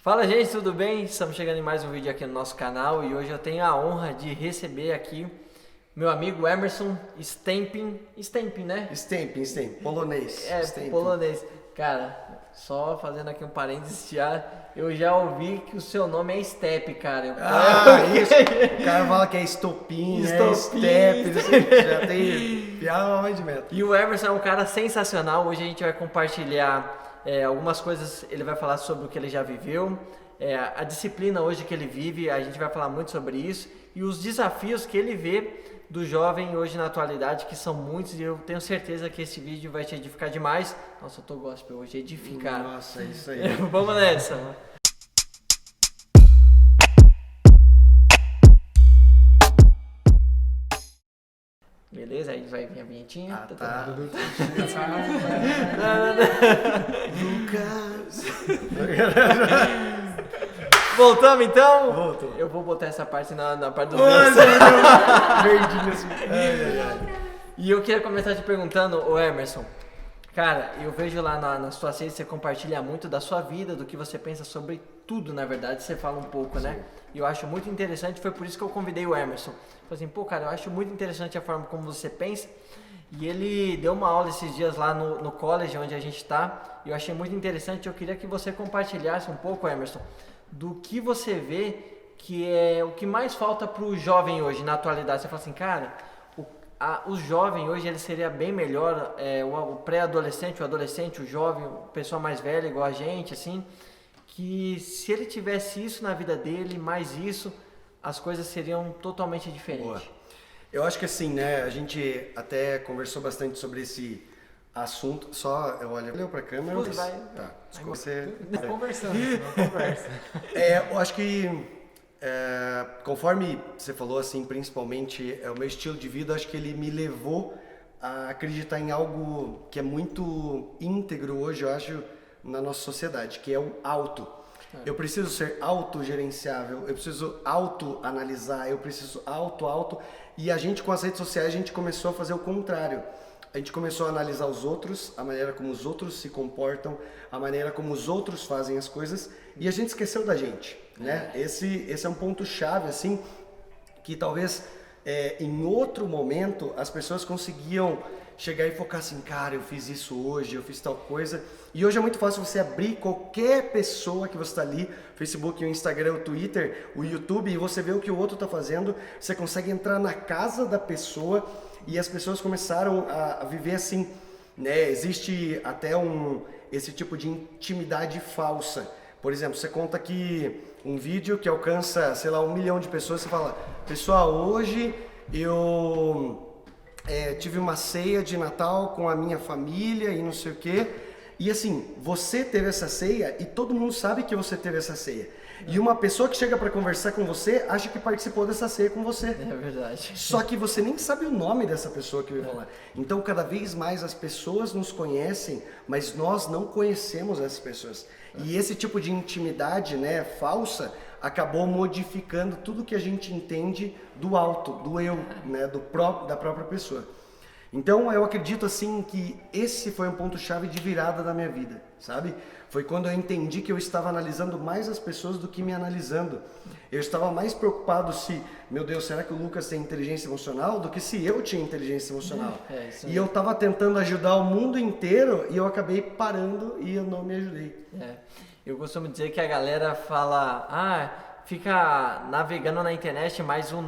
Fala, gente, tudo bem? Estamos chegando em mais um vídeo aqui no nosso canal e hoje eu tenho a honra de receber aqui meu amigo Emerson Stempin, né? Stempin, polonês. Stempin. Polonês. Cara, só fazendo aqui um parênteses, eu já ouvi que o seu nome é Step, cara. Isso. O cara fala que é estopim, Step, já tem piada de meta. E o Emerson é um cara sensacional. Hoje a gente vai compartilhar algumas coisas, ele vai falar sobre o que ele já viveu, a disciplina hoje que ele vive, a gente vai falar muito sobre isso e os desafios que ele vê do jovem hoje na atualidade, que são muitos, e eu tenho certeza que esse vídeo vai te edificar demais. Nossa, eu tô gospel hoje, edificar. Nossa, é isso aí. Vamos nessa. Beleza, aí vai vir a vinhetinha. Tá. Lucas. Voltamos então? Voltou. Eu vou botar essa parte na parte do Verdinho assim. E eu queria começar te perguntando, ô Emerson, cara, eu vejo lá na sua rede você compartilha muito da sua vida, do que você pensa sobre tudo, na verdade, você fala um pouco, né? E eu acho muito interessante, foi por isso que eu convidei o Emerson. Falei assim, pô, cara, eu acho muito interessante a forma como você pensa. E ele deu uma aula esses dias lá no college onde a gente está, e eu achei muito interessante. Eu queria que você compartilhasse um pouco, Emerson, do que você vê que é o que mais falta para o jovem hoje, na atualidade. Você fala assim, cara, o jovem hoje ele seria bem melhor, o pré-adolescente, o adolescente, o jovem, a pessoa mais velha igual a gente, assim, que se ele tivesse isso na vida dele, mais isso, as coisas seriam totalmente diferentes. Boa. Eu acho que assim, né, a gente até conversou bastante sobre esse assunto, olhou pra câmera. Tudo vai. Tá, desculpa você. Conversando, não conversa. Eu acho que conforme você falou assim, principalmente o meu estilo de vida, acho que ele me levou a acreditar em algo que é muito íntegro hoje, eu acho, na nossa sociedade, que é o auto. Eu preciso ser autogerenciável, eu preciso autoanalisar, eu preciso auto. E a gente com as redes sociais, a gente começou a fazer o contrário. A gente começou a analisar os outros, a maneira como os outros se comportam, a maneira como os outros fazem as coisas, e a gente esqueceu da gente, né? Esse é um ponto chave, assim, que talvez em outro momento as pessoas conseguiam chegar e focar assim, cara, eu fiz isso hoje, eu fiz tal coisa. E hoje é muito fácil você abrir qualquer pessoa que você está ali, o Facebook, o Instagram, o Twitter, o YouTube, e você vê o que o outro está fazendo, você consegue entrar na casa da pessoa e as pessoas começaram a viver assim, né? Existe até esse tipo de intimidade falsa. Por exemplo, você conta aqui um vídeo que alcança, sei lá, 1 milhão de pessoas, você fala, pessoal, hoje eu tive uma ceia de Natal com a minha família e não sei o quê. E assim, você teve essa ceia e todo mundo sabe que você teve essa ceia. E uma pessoa que chega para conversar com você acha que participou dessa ceia com você. É verdade. Só que você nem sabe o nome dessa pessoa que veio falar. Então, cada vez mais as pessoas nos conhecem, mas nós não conhecemos essas pessoas. E esse tipo de intimidade, né, falsa, acabou modificando tudo que a gente entende do auto, do eu, né, da própria pessoa. Então eu acredito assim que esse foi um ponto-chave de virada da minha vida, sabe? Foi quando eu entendi que eu estava analisando mais as pessoas do que me analisando. Eu estava mais preocupado se, meu Deus, será que o Lucas tem inteligência emocional do que se eu tinha inteligência emocional. E eu estava tentando ajudar o mundo inteiro e eu acabei parando e eu não me ajudei. Eu costumo dizer que a galera fala, fica navegando na internet, mas o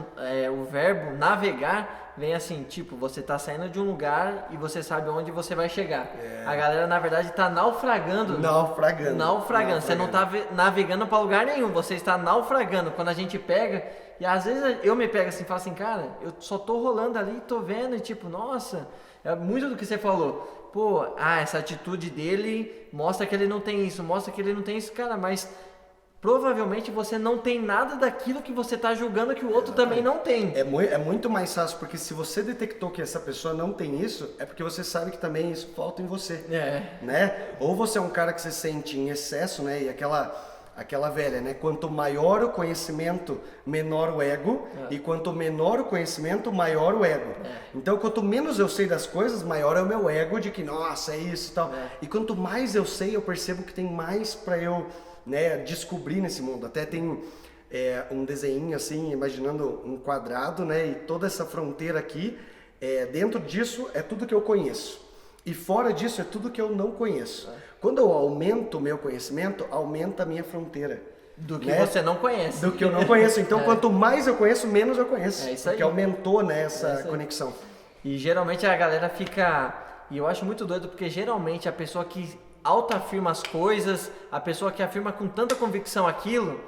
verbo navegar vem assim, tipo, você tá saindo de um lugar e você sabe onde você vai chegar. A galera, na verdade, tá naufragando. Naufragando. Você não tá navegando para lugar nenhum, você está naufragando. Quando a gente pega, e às vezes eu me pego assim, falo assim, cara, eu só tô rolando ali, tô vendo, e tipo, nossa, é muito do que você falou. Pô, essa atitude dele mostra que ele não tem isso, cara, mas provavelmente você não tem nada daquilo que você está julgando que o outro também não tem. É muito mais fácil, porque se você detectou que essa pessoa não tem isso, é porque você sabe que também isso falta em você. Né? Ou você é um cara que se sente em excesso, né? E aquela velha, né? Quanto maior o conhecimento, menor o ego. E quanto menor o conhecimento, maior o ego. Então, quanto menos eu sei das coisas, maior é o meu ego de que, nossa, é isso e tal. E quanto mais eu sei, eu percebo que tem mais para eu né, descobrir nesse mundo. Até tem um desenho assim, imaginando um quadrado, né, e toda essa fronteira aqui, dentro disso é tudo que eu conheço. E fora disso é tudo que eu não conheço. Quando eu aumento o meu conhecimento, aumenta a minha fronteira. Do que né? você não conhece. Do que eu não conheço. Então, quanto mais eu conheço, menos eu conheço. É isso porque aí. aumentou, né, essa conexão. E geralmente a galera fica... E eu acho muito doido, porque geralmente a pessoa que autoafirma as coisas, a pessoa que afirma com tanta convicção aquilo,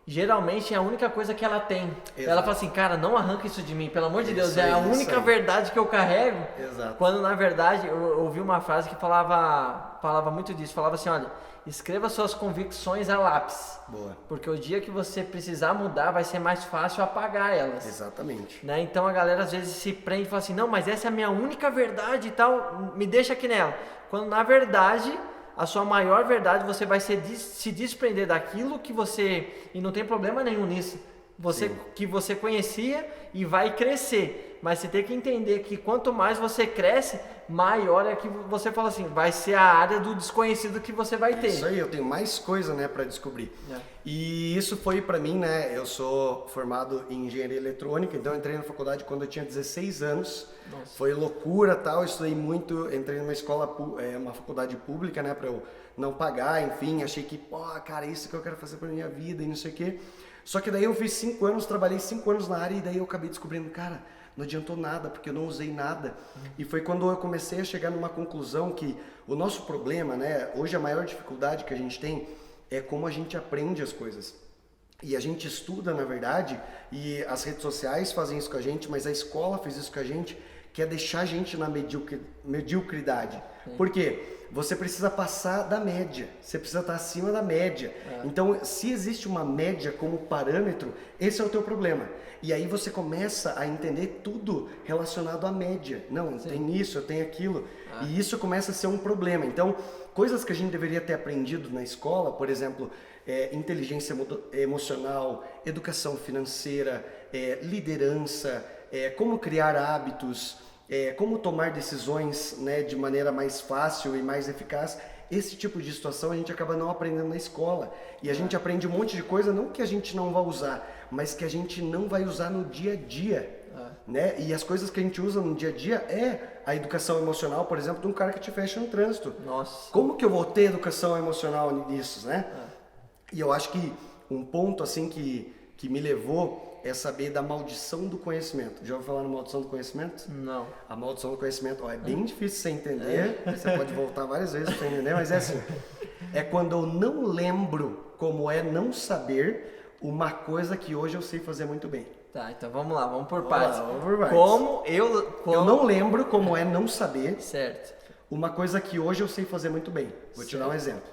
geralmente é a única coisa que ela tem. Exato. Ela fala assim, cara, não arranca isso de mim, pelo amor de Isso Deus, aí, é a isso única aí. verdade que eu carrego. Exato. Quando na verdade eu ouvi uma frase que falava muito disso, falava assim, olha, escreva suas convicções a lápis. Boa. Porque o dia que você precisar mudar, vai ser mais fácil apagar elas. Exatamente. Né? Então a galera às vezes se prende e fala assim, não, mas essa é a minha única verdade e tal, me deixa aqui nela. Quando na verdade, a sua maior verdade, você vai se desprender daquilo que você, e não tem problema nenhum nisso, que você conhecia e vai crescer. Mas você tem que entender que quanto mais você cresce, maior é que você fala assim, vai ser a área do desconhecido que você vai ter. Isso aí, eu tenho mais coisa, né, para descobrir. E isso foi para mim, né, eu sou formado em engenharia eletrônica, então eu entrei na faculdade quando eu tinha 16 anos. Nossa. Foi loucura, tal, eu estudei muito, entrei numa escola, uma faculdade pública, né, para eu não pagar, enfim, achei que, pô, cara, isso que eu quero fazer pra minha vida e não sei o quê. Só que daí eu fiz 5 anos, trabalhei 5 anos na área e daí eu acabei descobrindo, cara, não adiantou nada, porque eu não usei nada. E foi quando eu comecei a chegar numa conclusão que o nosso problema, né, hoje a maior dificuldade que a gente tem é como a gente aprende as coisas. E a gente estuda, na verdade, e as redes sociais fazem isso com a gente, mas a escola fez isso com a gente, que é deixar a gente na mediocridade. Por quê? Você precisa passar da média, você precisa estar acima da média. Então, se existe uma média como parâmetro, esse é o teu problema. E aí você começa a entender tudo relacionado à média. Não, tem isso, eu tenho aquilo. E isso começa a ser um problema. Então, coisas que a gente deveria ter aprendido na escola, por exemplo, inteligência emocional, educação financeira, liderança, como criar hábitos, como tomar decisões, né, de maneira mais fácil e mais eficaz. Esse tipo de situação a gente acaba não aprendendo na escola. E a gente aprende um monte de coisa, não que a gente não vai usar, mas que a gente não vai usar no dia a dia. Né? E as coisas que a gente usa no dia a dia é a educação emocional, por exemplo, de um cara que te fecha no trânsito. Nossa. Como que eu vou ter educação emocional nisso, né? E eu acho que um ponto assim que me levou é saber da maldição do conhecimento. Já ouviu falar na maldição do conhecimento? Não. A maldição do conhecimento, é bem difícil você entender, você pode voltar várias vezes para entender, mas é assim, é quando eu não lembro como é não saber uma coisa que hoje eu sei fazer muito bem. Tá, então vamos lá, vamos por Vamos partes. lá, vamos por partes. Eu não lembro como é não saber Certo. uma coisa que hoje eu sei fazer muito bem. Vou te dar um exemplo.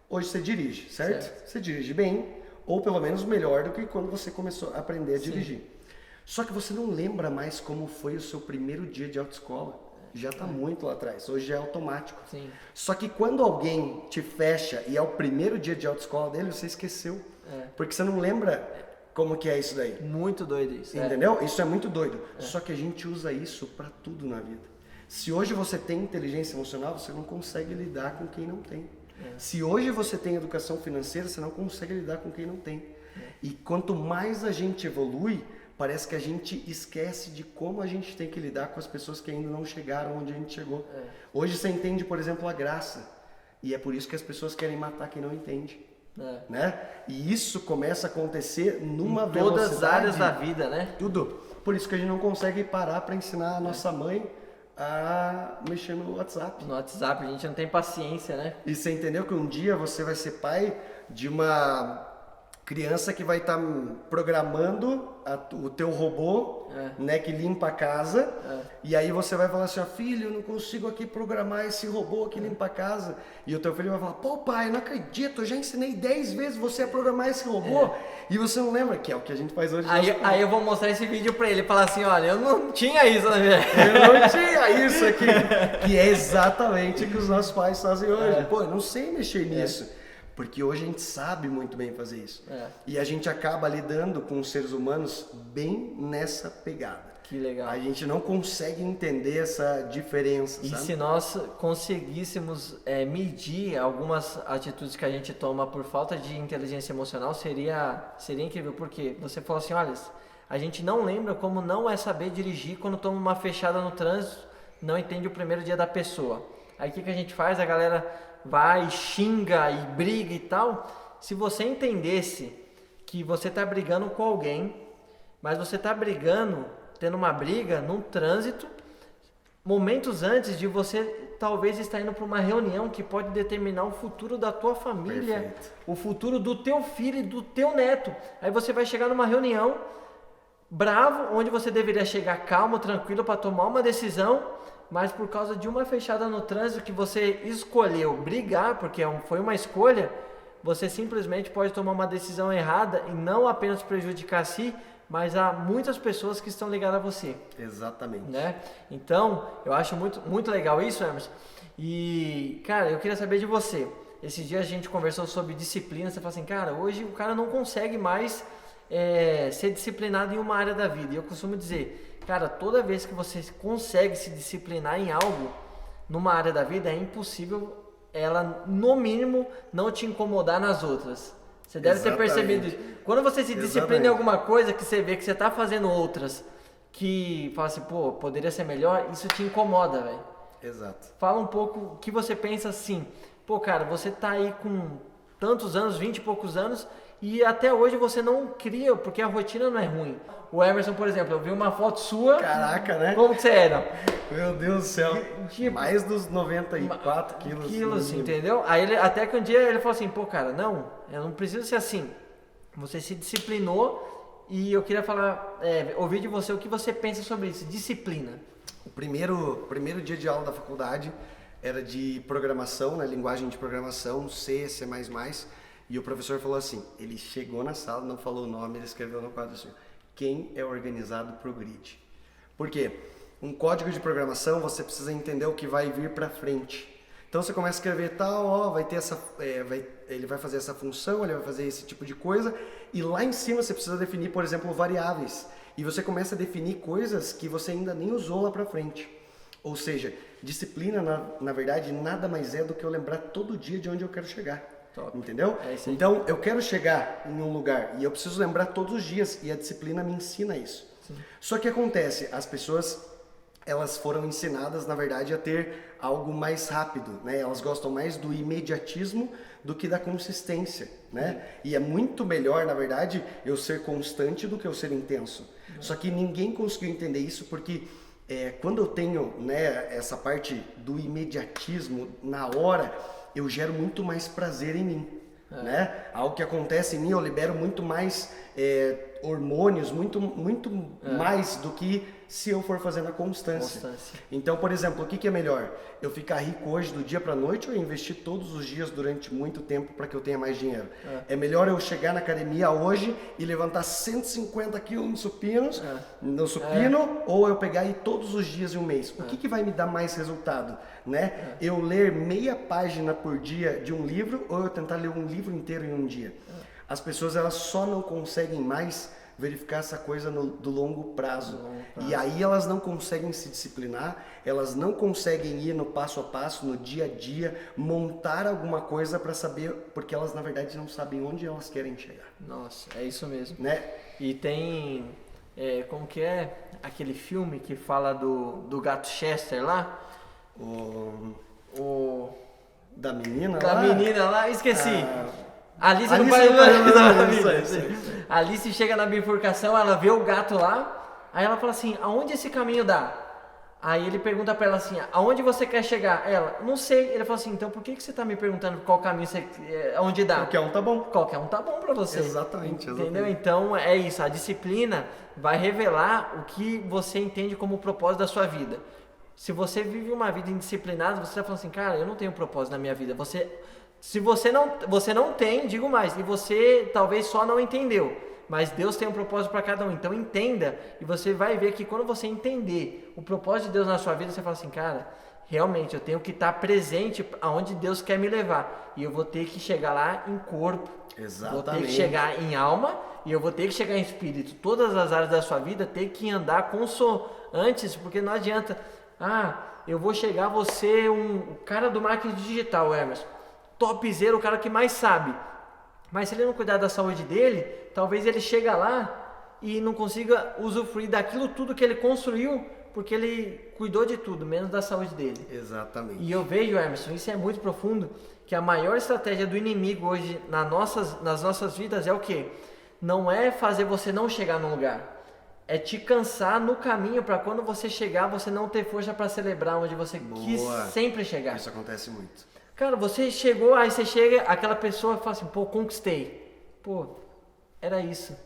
Hoje você dirige, certo? Você dirige bem, ou pelo menos melhor do que quando você começou a aprender a dirigir. Só que você não lembra mais como foi o seu primeiro dia de autoescola. Já está muito lá atrás, hoje é automático. Sim. Só que quando alguém te fecha e é o primeiro dia de autoescola dele, você esqueceu. Porque você não lembra como que é isso daí. Muito doido isso. Entendeu? Isso é muito doido. Só que a gente usa isso para tudo na vida. Se hoje você tem inteligência emocional, você não consegue lidar com quem não tem. Se hoje você tem educação financeira, você não consegue lidar com quem não tem. E quanto mais a gente evolui, parece que a gente esquece de como a gente tem que lidar com as pessoas que ainda não chegaram onde a gente chegou. Hoje você entende, por exemplo, a graça. E é por isso que as pessoas querem matar quem não entende. Né? E isso começa a acontecer numa velocidade. Todas as áreas da vida, né? Tudo. Por isso que a gente não consegue parar para ensinar a nossa mãe a mexer no WhatsApp. No WhatsApp, a gente não tem paciência, né? E você entendeu que um dia você vai ser pai de uma criança que vai estar programando o teu robô, né, que limpa a casa, e aí você vai falar assim, filho, eu não consigo aqui programar esse robô que limpa a casa, e o teu filho vai falar, pô pai, eu não acredito, eu já ensinei 10 vezes você a programar esse robô, e você não lembra, que é o que a gente faz hoje. Aí eu vou mostrar esse vídeo pra ele, falar assim, olha, eu não tinha isso na minha... Eu não tinha isso aqui, que é exatamente o que os nossos pais fazem hoje. Pô, eu não sei mexer nisso. Porque hoje a gente sabe muito bem fazer isso. É. E a gente acaba lidando com os seres humanos bem nessa pegada. Que legal. A gente não consegue entender essa diferença, E sabe? se nós conseguíssemos medir algumas atitudes que a gente toma por falta de inteligência emocional, seria incrível, porque você falou assim, olha, a gente não lembra como não é saber dirigir quando toma uma fechada no trânsito, não entende o primeiro dia da pessoa. Aí o que a gente faz? A galera vai, xinga e briga e tal. Se você entendesse que você está brigando com alguém, mas você está brigando, tendo uma briga num trânsito, momentos antes de você talvez estar indo para uma reunião que pode determinar o futuro da tua família, Perfeito. o futuro do teu filho e do teu neto. Aí você vai chegar numa reunião bravo, onde você deveria chegar calmo, tranquilo para tomar uma decisão, mas por causa de uma fechada no trânsito que você escolheu brigar, porque foi uma escolha, você simplesmente pode tomar uma decisão errada e não apenas prejudicar a si, mas há muitas pessoas que estão ligadas a você. Exatamente. Né? Então, eu acho muito, muito legal isso, Emerson. E, cara, eu queria saber de você. Esses dias a gente conversou sobre disciplina, você falou assim, cara, hoje o cara não consegue mais ser disciplinado em uma área da vida. E eu costumo dizer, cara, toda vez que você consegue se disciplinar em algo, numa área da vida, é impossível ela, no mínimo, não te incomodar nas outras. Você deve ter percebido isso. Quando você se disciplina em alguma coisa, que você vê que você está fazendo outras, que fala assim, pô, poderia ser melhor, isso te incomoda, velho. Exato. Fala um pouco o que você pensa assim, pô, cara, você tá aí com tantos anos, 20 e poucos anos, e até hoje você não cria, porque a rotina não é ruim. O Emerson, por exemplo, eu vi uma foto sua. Caraca, né? Como que você era? Meu Deus do céu. Tipo, mais dos 94 quilos. Quilos, entendeu? Aí até que um dia ele falou assim, pô, cara, não, eu não preciso ser assim. Você se disciplinou e eu queria falar, ouvir de você o que você pensa sobre isso, disciplina. O primeiro dia de aula da faculdade era de programação, né? Linguagem de programação, C, C++. E o professor falou assim, ele chegou na sala, não falou o nome, ele escreveu no quadro assim, quem é organizado progride. Por quê? Um código de programação, você precisa entender o que vai vir para frente. Então você começa a escrever tal, vai ter essa, ele vai fazer essa função, ele vai fazer esse tipo de coisa, e lá em cima você precisa definir, por exemplo, variáveis. E você começa a definir coisas que você ainda nem usou lá para frente. Ou seja, disciplina, na verdade, nada mais é do que eu lembrar todo dia de onde eu quero chegar. Top. Entendeu? Então, eu quero chegar em um lugar e eu preciso lembrar todos os dias e a disciplina me ensina isso. Sim. Só que acontece, as pessoas, elas foram ensinadas, na verdade, a ter algo mais rápido, né? Elas gostam mais do imediatismo do que da consistência, né? E é muito melhor, na verdade, eu ser constante do que eu ser intenso. Só que ninguém conseguiu entender isso porque quando eu tenho, né, essa parte do imediatismo na hora, eu gero muito mais prazer em mim, né? Algo que acontece em mim, eu libero muito mais hormônios, muito mais do que se eu for fazendo a constância. Então, por exemplo, o que é melhor? Eu ficar rico hoje do dia para noite ou investir todos os dias durante muito tempo para que eu tenha mais dinheiro? É melhor eu chegar na academia hoje e levantar 150 quilos no supino, ou eu pegar e ir todos os dias em um mês? O que vai me dar mais resultado? Né? Eu ler meia página por dia de um livro ou eu tentar ler um livro inteiro em um dia? As pessoas, elas só não conseguem mais verificar essa coisa do longo prazo. E aí elas não conseguem se disciplinar, elas não conseguem ir no passo a passo, no dia a dia, montar alguma coisa para saber, porque elas na verdade não sabem onde elas querem chegar. Nossa, é isso mesmo. Né? E tem, como que é aquele filme que fala do gato Chester lá? Da menina lá? Da menina lá, esqueci. Alice no País das Alice chega na bifurcação, ela vê o gato lá, aí ela fala assim, aonde esse caminho dá? Aí ele pergunta pra ela assim, aonde você quer chegar? Ela, não sei. Ele fala assim, então por que você tá me perguntando qual caminho aonde dá? Qualquer um tá bom. Qualquer um tá bom pra você. Exatamente. Entendeu? Então é isso, a disciplina vai revelar o que você entende como propósito da sua vida. Se você vive uma vida indisciplinada, você tá falando assim, cara, eu não tenho propósito na minha vida. Se você não tem, digo mais, e você talvez só não entendeu, mas Deus tem um propósito para cada um, então entenda, e você vai ver que quando você entender o propósito de Deus na sua vida, você fala assim, cara, realmente eu tenho que estar presente aonde Deus quer me levar. E eu vou ter que chegar lá em corpo. Exatamente. Vou ter que chegar em alma e eu vou ter que chegar em espírito. Todas as áreas da sua vida tem que andar consoantes, porque não adianta. Eu vou chegar, você um cara do marketing digital, Emerson. Topzera, o cara que mais sabe. Mas se ele não cuidar da saúde dele, talvez ele chegue lá e não consiga usufruir daquilo tudo que ele construiu, porque ele cuidou de tudo, menos da saúde dele. Exatamente. E eu vejo, Emerson, isso é muito profundo, que a maior estratégia do inimigo hoje nas nossas vidas é o quê? Não é fazer você não chegar no lugar. É te cansar no caminho para quando você chegar, você não ter força para celebrar onde você quis sempre chegar. Isso acontece muito. Cara, você chegou, aí você chega, aquela pessoa fala assim, pô, conquistei. Pô, era isso.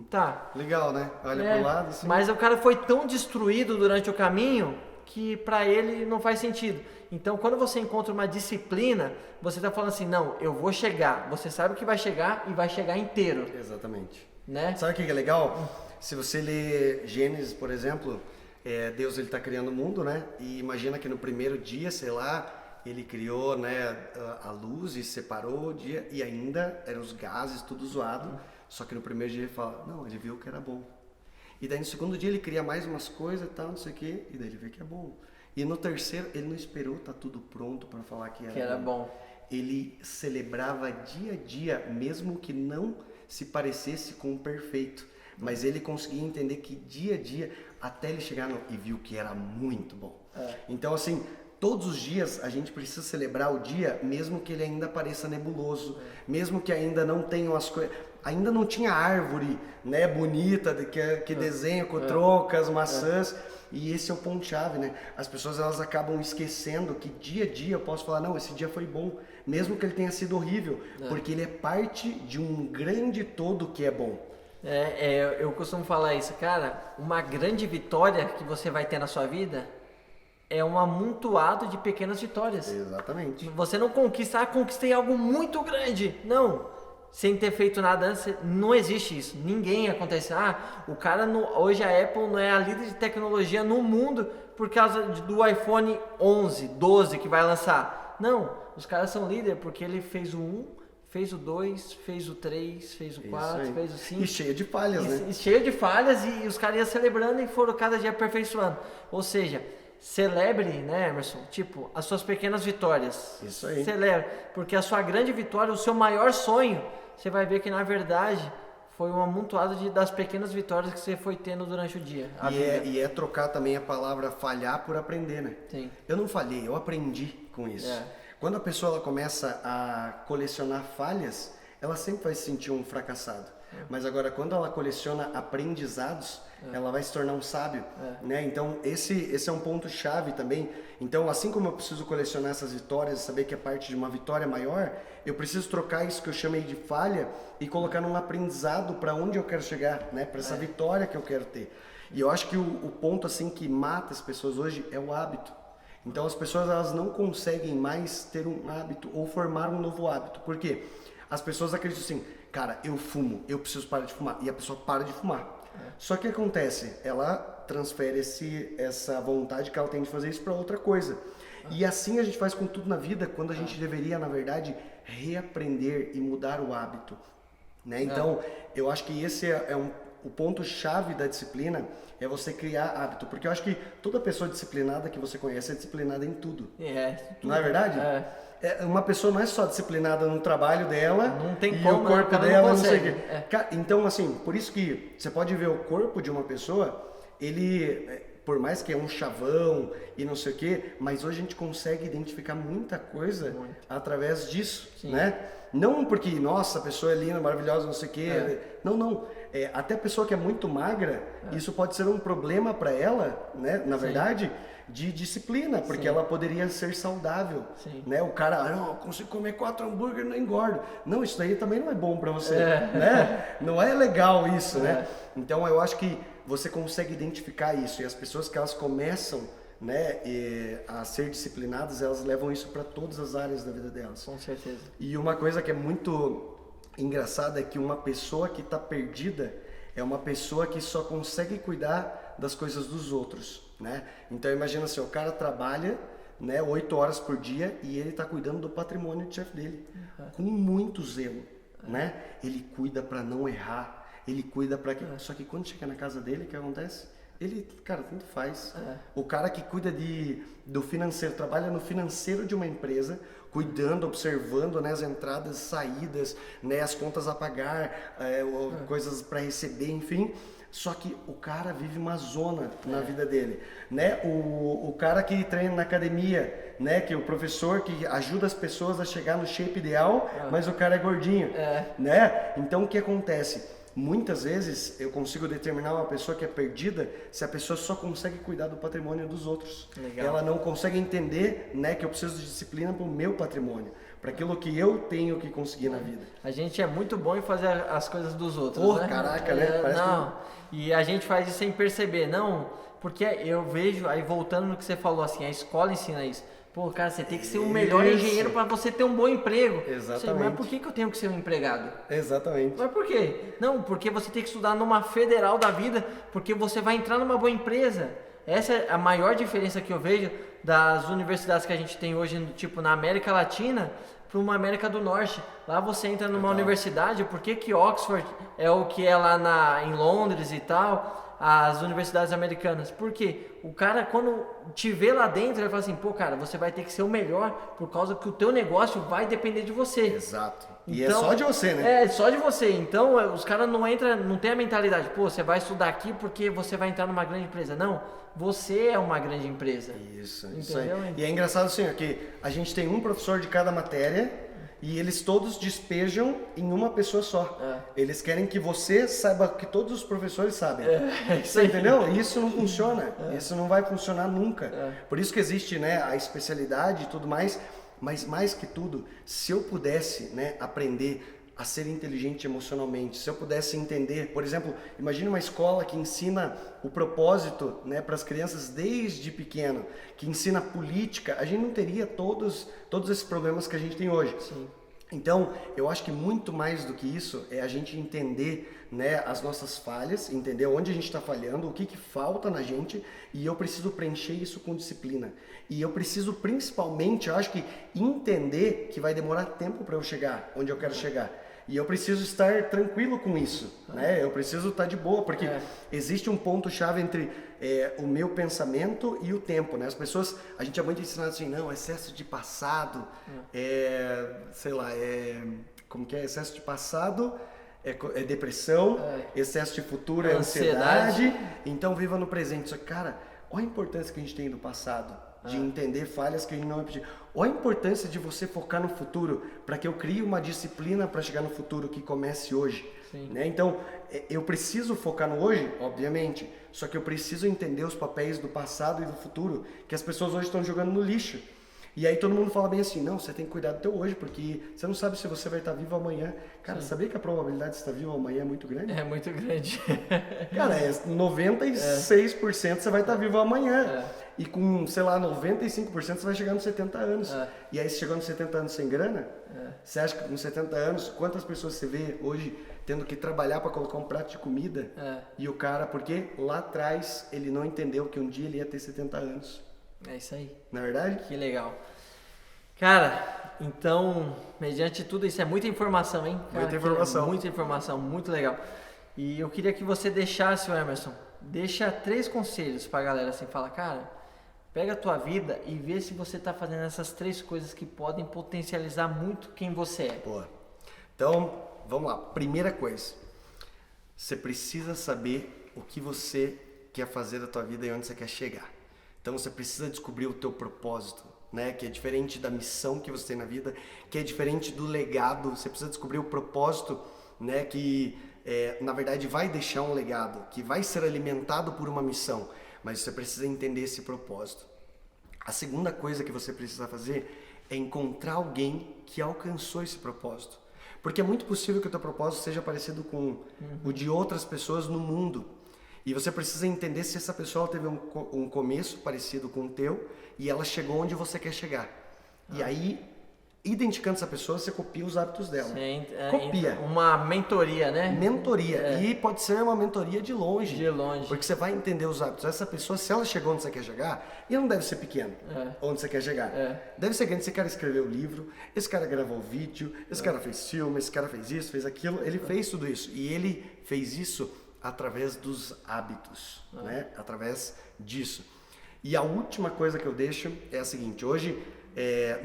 Tá. Legal, né? Olha pro lado. Assim. Mas o cara foi tão destruído durante o caminho que para ele não faz sentido. Então, quando você encontra uma disciplina, você tá falando assim, não, eu vou chegar. Você sabe que vai chegar e vai chegar inteiro. Exatamente. Né? Sabe o que é legal? Se você lê Gênesis, por exemplo, Deus ele tá criando o mundo, né? E imagina que no primeiro dia, sei lá, ele criou, né, a luz e separou o dia e ainda eram os gases, tudo zoado. Só que no primeiro dia ele fala, não, ele viu que era bom. E daí no segundo dia ele cria mais umas coisas e tal, não sei o quê, e daí ele vê que é bom. E no terceiro ele não esperou, tá tudo pronto para falar que era bom. Ele celebrava dia a dia, mesmo que não se parecesse com o perfeito. Mas ele conseguia entender que dia a dia, até ele chegar e viu que era muito bom. Então assim, todos os dias a gente precisa celebrar o dia, mesmo que ele ainda pareça nebuloso, mesmo que ainda não tenham as coisas, ainda não tinha árvore, né, bonita, que desenha com troncas, maçãs, e esse é o ponto-chave, né? As pessoas elas acabam esquecendo que dia a dia eu posso falar, não, esse dia foi bom, mesmo que ele tenha sido horrível, porque ele é parte de um grande todo que é bom. Eu costumo falar isso, cara, uma grande vitória que você vai ter na sua vida é um amontoado de pequenas vitórias. Exatamente. Você não conquista, conquistei algo muito grande. Não, sem ter feito nada antes, não existe isso. Ninguém acontece. O cara, hoje a Apple não é a líder de tecnologia no mundo por causa do iPhone 11, 12 que vai lançar. Não, os caras são líder porque ele fez o 1, fez o 2, fez o 3, fez o 4, fez o 5. E cheio de falhas, né? E cheio de falhas e os caras iam celebrando e foram cada dia aperfeiçoando. Ou seja, celebre, né, Emerson? Tipo, as suas pequenas vitórias. Isso aí. Celebre, porque a sua grande vitória, o seu maior sonho, você vai ver que na verdade foi um amontoado das pequenas vitórias que você foi tendo durante o dia. E é trocar também a palavra falhar por aprender, né? Sim. Eu não falhei, eu aprendi com isso. Quando a pessoa ela começa a colecionar falhas, ela sempre vai se sentir um fracassado. Mas agora, quando ela coleciona aprendizados, ela vai se tornar um sábio, né? Então, esse é um ponto-chave também. Então, assim como eu preciso colecionar essas vitórias e saber que é parte de uma vitória maior, eu preciso trocar isso que eu chamei de falha e colocar num aprendizado para onde eu quero chegar, né? Para essa vitória que eu quero ter. E eu acho que o ponto assim que mata as pessoas hoje é o hábito. Então, as pessoas elas não conseguem mais ter um hábito ou formar um novo hábito. Por quê? As pessoas acreditam assim, cara, eu fumo, eu preciso parar de fumar. E a pessoa para de fumar. Só que acontece, ela transfere essa vontade que ela tem de fazer isso para outra coisa. E assim a gente faz com tudo na vida, quando a gente deveria, na verdade, reaprender e mudar o hábito. Né? Então, eu acho que esse o ponto-chave da disciplina, é você criar hábito. Porque eu acho que toda pessoa disciplinada que você conhece é disciplinada em tudo. Não é verdade? Uma pessoa não é só disciplinada no trabalho dela, não tem e como, o corpo dela, não sei o quê. É. Então, assim, por isso que você pode ver o corpo de uma pessoa, ele, por mais que é um chavão e não sei o quê, mas hoje a gente consegue identificar muita coisa através disso, né? Não porque, nossa, a pessoa é linda, maravilhosa, não sei o quê. Não. Até a pessoa que é muito magra, isso pode ser um problema para ela, né? Na verdade, de disciplina, porque ela poderia ser saudável, né? O cara, não, eu consigo comer 4 hambúrguer e não engordo. Não, isso daí também não é bom para você, né? Não é legal isso, né? Então, eu acho que você consegue identificar isso, e as pessoas que elas começam, né, a ser disciplinadas, elas levam isso para todas as áreas da vida delas. Com certeza. E uma coisa que é muito engraçada é que uma pessoa que está perdida é uma pessoa que só consegue cuidar das coisas dos outros, né? Então imagina assim, o cara trabalha, né, 8 horas por dia, e ele está cuidando do patrimônio do chefe dele, com muito zelo, né? Ele cuida para não errar, ele cuida para que... Só que quando chega na casa dele, o que acontece? Ele, cara, tanto faz. O cara que cuida do financeiro, trabalha no financeiro de uma empresa, cuidando, observando, né, as entradas, saídas, né, as contas a pagar, coisas para receber, enfim. Só que o cara vive uma zona na vida dele, né? O cara que treina na academia, né? Que o professor que ajuda as pessoas a chegar no shape ideal, mas o cara é gordinho, né? Então o que acontece? Muitas vezes eu consigo determinar uma pessoa que é perdida se a pessoa só consegue cuidar do patrimônio dos outros. Legal. Ela não consegue entender, né, que eu preciso de disciplina para o meu patrimônio, para aquilo que eu tenho que conseguir na vida. A gente é muito bom em fazer as coisas dos outros, Oh, né? caraca, né? Parece não, e a gente faz isso sem perceber, não, porque eu vejo, aí voltando no que você falou, assim, a escola ensina isso. Pô, cara, você tem que ser o melhor engenheiro para você ter um bom emprego. Exatamente. Mas por que eu tenho que ser um empregado? Exatamente. Mas por quê? Não, porque você tem que estudar numa federal da vida, porque você vai entrar numa boa empresa. Essa é a maior diferença que eu vejo das universidades que a gente tem hoje, tipo, na América Latina para uma América do Norte. Lá você entra numa universidade, por que que Oxford é o que é lá em Londres e tal, as universidades americanas? Por quê? O cara, quando te vê lá dentro, ele fala assim, pô, cara, você vai ter que ser o melhor por causa que o teu negócio vai depender de você. Exato. E Então, é só de você, né? É, só de você. Então, os caras não tem a mentalidade, pô, você vai estudar aqui porque você vai entrar numa grande empresa. Não, você é uma grande empresa. Isso Entendeu? aí. E é engraçado assim, que a gente tem um professor de cada matéria e eles todos despejam em uma pessoa só. Eles querem que você saiba que todos os professores sabem. Você entendeu? Isso não funciona. Isso não vai funcionar nunca. Por isso que existe, né, a especialidade e tudo mais. Mas mais que tudo, se eu pudesse, né, aprender a ser inteligente emocionalmente, se eu pudesse entender, por exemplo, imagine uma escola que ensina o propósito, né, para as crianças desde pequeno, que ensina política, a gente não teria todos esses problemas que a gente tem hoje. Sim. Então, eu acho que muito mais do que isso é a gente entender, né, as nossas falhas, entender onde a gente está falhando, o que falta na gente, e eu preciso preencher isso com disciplina. E eu preciso principalmente, eu acho que entender que vai demorar tempo para eu chegar onde eu quero chegar. E eu preciso estar tranquilo com isso, né? Eu preciso estar de boa, porque existe um ponto-chave entre o meu pensamento e o tempo, né? As pessoas, a gente é muito ensinado assim, não, excesso de passado, sei lá, como que é? Excesso de passado é depressão, excesso de futuro é ansiedade. Então viva no presente. Só que, cara, olha a importância que a gente tem do passado. De entender falhas que a gente não repetir. Olha a importância de você focar no futuro, para que eu crie uma disciplina para chegar no futuro que comece hoje. Né? Então, eu preciso focar no hoje, obviamente, só que eu preciso entender os papéis do passado e do futuro, que as pessoas hoje estão jogando no lixo. E aí todo mundo fala bem assim, não, você tem que cuidar do teu hoje, porque você não sabe se você vai estar vivo amanhã. Cara, sabia que a probabilidade de estar vivo amanhã é muito grande? É muito grande. Cara, 96% você vai estar vivo amanhã. E com, sei lá, 95% você vai chegar nos 70 anos. E aí, se chegou nos 70 anos sem grana, você acha que com 70 anos, quantas pessoas você vê hoje tendo que trabalhar para colocar um prato de comida? E o cara, porque lá atrás ele não entendeu que um dia ele ia ter 70 anos. É isso aí. Não é verdade? Que legal. Cara, então, mediante tudo isso, é muita informação, hein? Cara, muita informação. Muita informação, muito legal. E eu queria que você deixasse, Emerson, deixa 3 conselhos pra galera, assim, fala, cara, pega a tua vida e vê se você tá fazendo essas 3 coisas que podem potencializar muito quem você é. Boa. Então, vamos lá. Primeira coisa, você precisa saber o que você quer fazer da tua vida e onde você quer chegar. Então, você precisa descobrir o teu propósito, né? Que é diferente da missão que você tem na vida, que é diferente do legado. Você precisa descobrir o propósito, né? Que, na verdade, vai deixar um legado, que vai ser alimentado por uma missão. Mas você precisa entender esse propósito. A segunda coisa que você precisa fazer é encontrar alguém que alcançou esse propósito. Porque é muito possível que o teu propósito seja parecido com o de outras pessoas no mundo. E você precisa entender se essa pessoa teve um começo parecido com o teu e ela chegou onde você quer chegar. E aí, identificando essa pessoa, você copia os hábitos dela. Copia. Uma mentoria, né? Mentoria. E pode ser uma mentoria de longe. De longe. Porque você vai entender os hábitos dessa pessoa, se ela chegou onde você quer chegar, e não deve ser pequeno, onde você quer chegar. Deve ser grande. Esse cara escreveu o livro, esse cara gravou vídeo, esse cara fez filme, esse cara fez isso, fez aquilo. Ele fez tudo isso. E ele fez isso através dos hábitos, né? Através disso. E a última coisa que eu deixo é a seguinte: hoje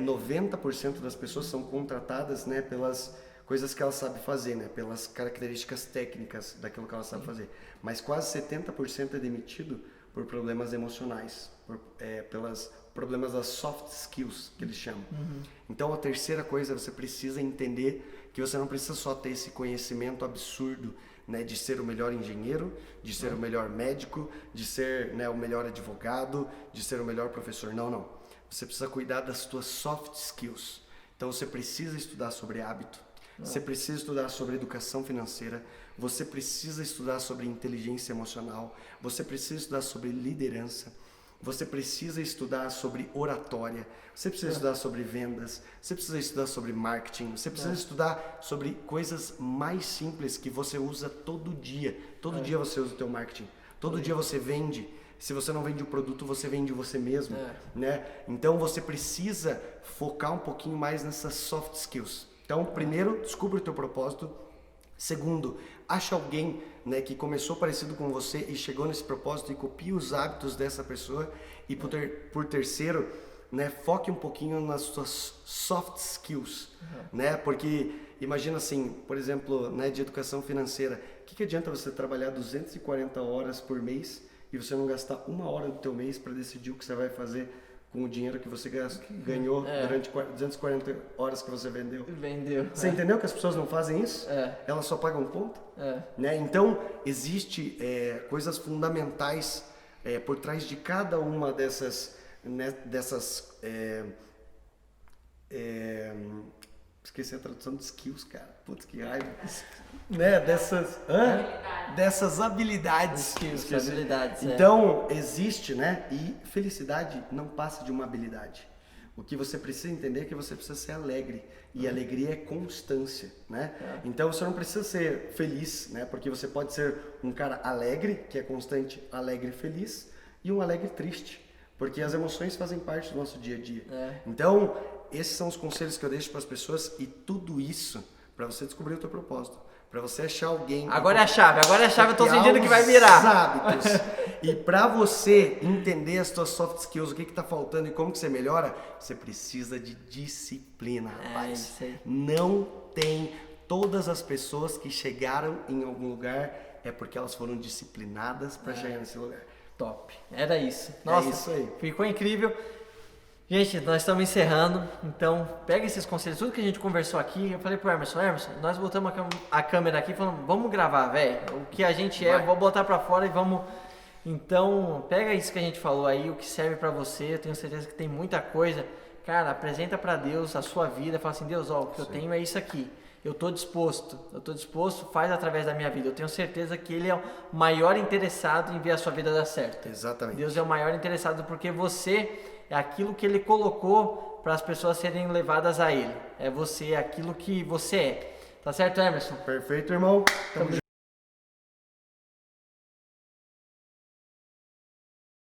90% das pessoas são contratadas, né, pelas coisas que elas sabem fazer, né, pelas características técnicas daquilo que elas sabem fazer. Mas quase 70% é demitido por problemas emocionais, pelos problemas das soft skills, que eles chamam. Então a terceira coisa, você precisa entender que você não precisa só ter esse conhecimento absurdo, né, de ser o melhor engenheiro, de ser o melhor médico, de ser, né, o melhor advogado, de ser o melhor professor. Não. Você precisa cuidar das suas soft skills. Então você precisa estudar sobre hábito, você precisa estudar sobre educação financeira, você precisa estudar sobre inteligência emocional, você precisa estudar sobre liderança, você precisa estudar sobre oratória, você precisa estudar sobre vendas, você precisa estudar sobre marketing, você precisa estudar sobre coisas mais simples que você usa todo dia. Todo dia você usa o teu marketing, todo dia você vende. Se você não vende o produto, você vende você mesmo, né? Então você precisa focar um pouquinho mais nessas soft skills. Então, primeiro, descubra o teu propósito. Segundo, acha alguém, né, que começou parecido com você e chegou nesse propósito e copie os hábitos dessa pessoa. E por terceiro, né, foque um pouquinho nas suas soft skills, né? Porque imagina assim, por exemplo, né, de educação financeira, o que adianta você trabalhar 240 horas por mês e você não gastar 1 hora do teu mês para decidir o que você vai fazer com o dinheiro que você ganhou durante 240 horas que você vendeu. Você entendeu que as pessoas não fazem isso? Elas só pagam ponto? Né? Então, existe coisas fundamentais por trás de cada uma dessas, né, esqueci a tradução de skills, cara. Putz, que raiva. Né? Dessas habilidades. Habilidades. Então, existe, né? E felicidade não passa de uma habilidade. O que você precisa entender é que você precisa ser alegre. E alegria é constância, né? Então, você não precisa ser feliz, né? Porque você pode ser um cara alegre, que é constante, alegre e feliz, e um alegre triste. Porque as emoções fazem parte do nosso dia a dia. Então, esses são os conselhos que eu deixo para as pessoas, e tudo isso para você descobrir o teu propósito, para você achar alguém. Agora é a chave, eu tô sentindo que vai virar. Hábitos. E para você entender as tuas soft skills, o que tá faltando e como que você melhora, você precisa de disciplina, rapaz. Isso aí. Não tem. Todas as pessoas que chegaram em algum lugar é porque elas foram disciplinadas para chegar nesse lugar. Top. Era isso. Nossa, isso aí. Ficou incrível. Gente, nós estamos encerrando, então pega esses conselhos, tudo que a gente conversou aqui. Eu falei pro Emerson, nós botamos a câmera aqui e falamos, vamos gravar, velho. O que a gente vou botar pra fora e vamos. Então, pega isso que a gente falou aí, o que serve pra você. Eu tenho certeza que tem muita coisa. Cara, apresenta pra Deus a sua vida, fala assim, Deus, ó, o que eu tenho é isso aqui. Eu tô disposto, faz através da minha vida. Eu tenho certeza que Ele é o maior interessado em ver a sua vida dar certo. Exatamente. Deus é o maior interessado porque você é aquilo que Ele colocou para as pessoas serem levadas a Ele. É você, é aquilo que você é. Tá certo, Emerson? Perfeito, irmão. Tamo junto.